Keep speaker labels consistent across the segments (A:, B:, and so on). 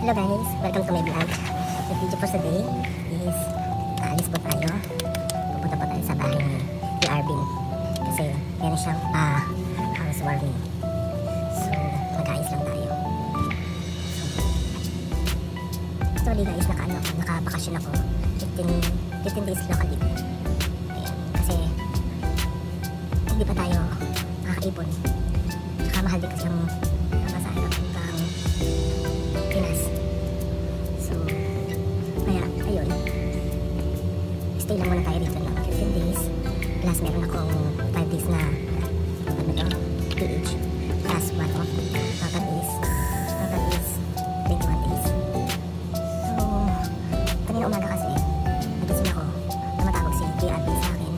A: Hello guys, welcome to my vlog. The video for today is aalis po tayo. Pupunta po tayo sa bahay ni Arvin kasi meron siyang housewarming. So mag-aayos lang tayo. So actually guys, nakabakasyon ako 15 days local leave. Ayan, kasi hindi pa tayo makakaipon. Tsaka mahal din kasi ang pamasahe ng Pinas. So kaya ayun, stay lang muna tayo dito ng 15 days plus meron akong 5 days na PH plus 1 off. Total is 21 days. So kanina umaga kasi nagising ako, tumatawag si DRB sa akin.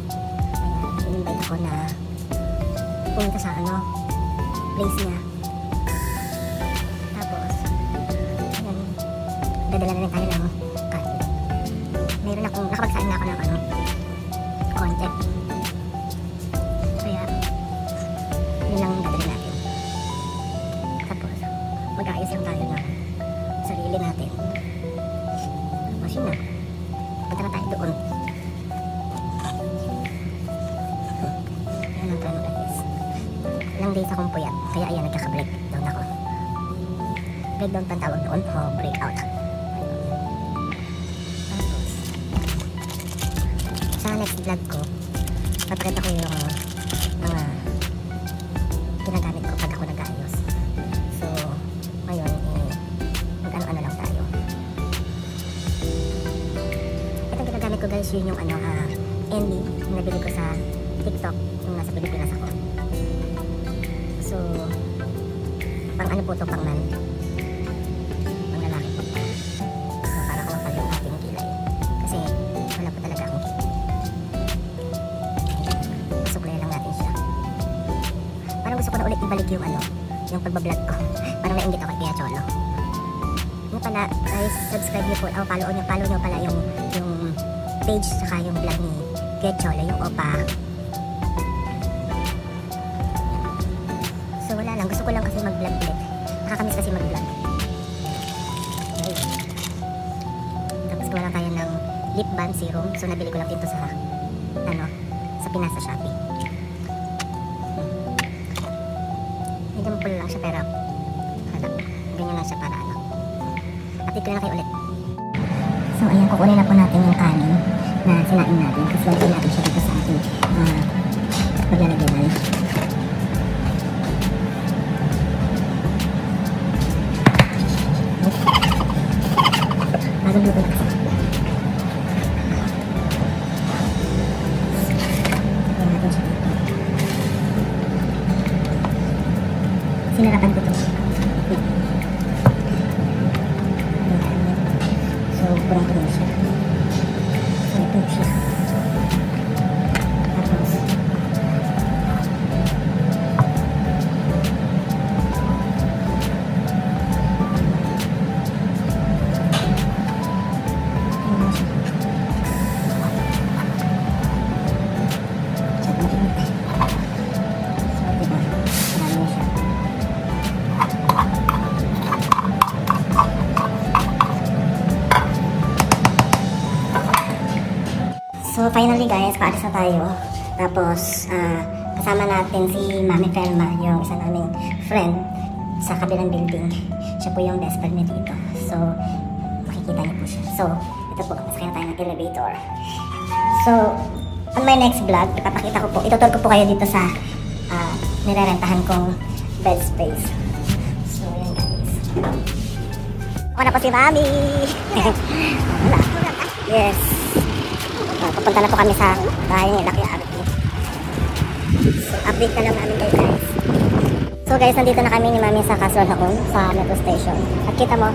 A: Kaya in-invite ako na pumunta sa place niya. Tapos ayun, dadala na rin tayo ng kanin. Meron akong nakapagsain na ako ng konti. Kaya yun lang dadala natin. Tapos mag-aayos lang tayo ng sarili natin. Tapos yun na, punta na tayo doon. Ayan ang plano guys. Ilang days akong puyat, kaya ayan, nagkaka-breakdown ako. Breakdown pa ang tawag doon o breakout. Tapos sa next vlog ko, papakita ko yung mga ginagamit ko pag ako nag-aayos. So ngayon mag-ano lang tayo. Itong ginagamit ko guys, yun yung ND na nabili ko sa TikTok yung nasa Pilipinas ako. So pang ano po ito, pang man, pang lalaki po. So para ko mapag yung ating kilay kasi wala po talaga akong kilay. Suklay lang natin siya. Parang gusto ko na ulit ibalik yung yung pagbablog ko. Parang nainggit ako kay Kuya Cholo. Yung pala guys, subscribe niyo po, follow niyo pala yung page saka yung vlog ni Kuya Cholo, yung Opa. So wala lang, gusto ko lang kasi mag-vlog ulit. Nakakamiss kasi mag-vlog. Okay. Tapos gawa lang tayo ng lip balm serum. So nabili ko lang dito sa sa Pinas sa Shopee. Medyo mapula lang siya pero ganyan lang siya para update ko na kayo ulit. So ayan, kukunin na po natin yung kanin na sinain natin. Kasi lalagyan natin siya dito sa ating paglalagyan. Bagong luto na kasi. Lagyan natin siya dito. Sinarapan ko ito. So, kurang-kurang siya. So, ito siya. Tapos, so finally guys, paalis na tayo. Tapos kasama natin si Mami Felma, yung isa naming friend sa kabilang building. Siya po yung best friend niya dito. So makikita niyo po siya. So ito po, masakyan tayo ng elevator. So on my next vlog, ipapakita ko po, itutur ko po kayo dito sa nirerentahan kong bed space. So yan guys. Ako na po si Mami. Wala. Yes. Papunta na po kami sa bahay ni Lucky Arvin. So, update na lang namin kayo guys. So guys, nandito na kami ni Mami sa Casual Home sa metro station. At kita mo,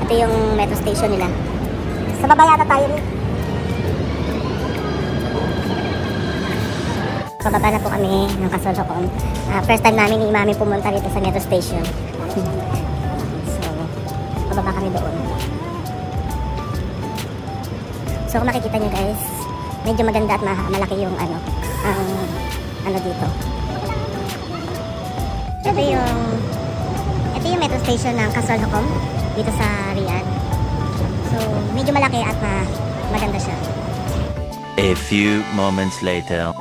A: ito yung metro station nila. Sa baba yata tayo rin. Pababa na po kami ng Casual Home. First time namin ni Mami pumunta dito sa metro station. So, pababa kami doon. So kung makikita nyo guys, medyo maganda at malaki yung dito. Ito yung metro station ng Casual Home. dito sa Riyadh. So, medyo malaki at maganda siya.
B: A few moments later.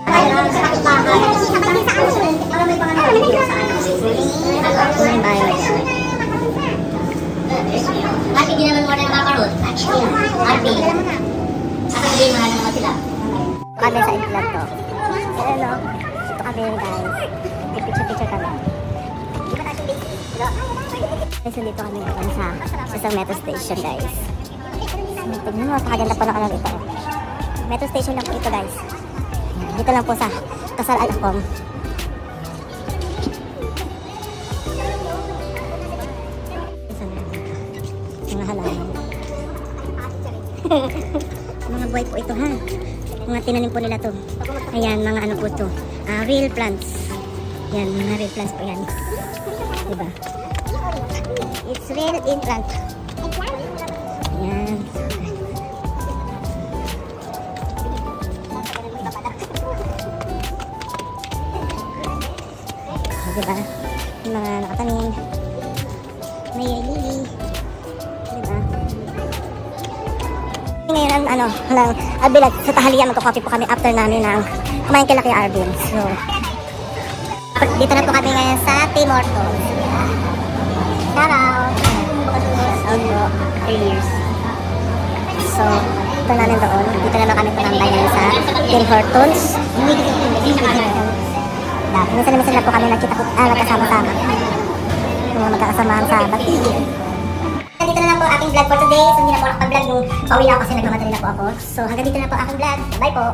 A: Ate, di naman mo na nakakarot. Ate, sasabihin mo na naman sila. Kami sa vlog to. Pero no, ito kami guys. Picture kami. So dito kami ngayon sa isang metro station guys. Tignan mo, napakaganda pa na kalang ito. Metro station lang po ito guys. Dito lang po sa Qasr Al Aqom. Mga halaman. Mga buhay po ito ha. Mga tinanim po nila to. Ayan, mga ano po to. Real plants. Yan, mga real plants po yan. Diba? It's real in plant. Yan. Diba? Yung mga nakatanim. May lily. Diba? Ngayon, Albilag, sa Tahaliya, magkakopy po kami after namin ng kumain kay Lucky Arvin. So, dito na po kami ngayon sa Tim Hortons. Shout out! Ogo, 3 years. So, ito namin doon. Dito naman kami tumambay ngayon sa Tim Hortons. Minsan na po kami nagkasama-sama. Yung magkakasama sa Batigil. Dito na lang po aking vlog for today. So, hindi na po ako pag-vlog nung pauwi na ako kasi nagmamadali na po ako. So, hanggang dito na po aking vlog. Bye po!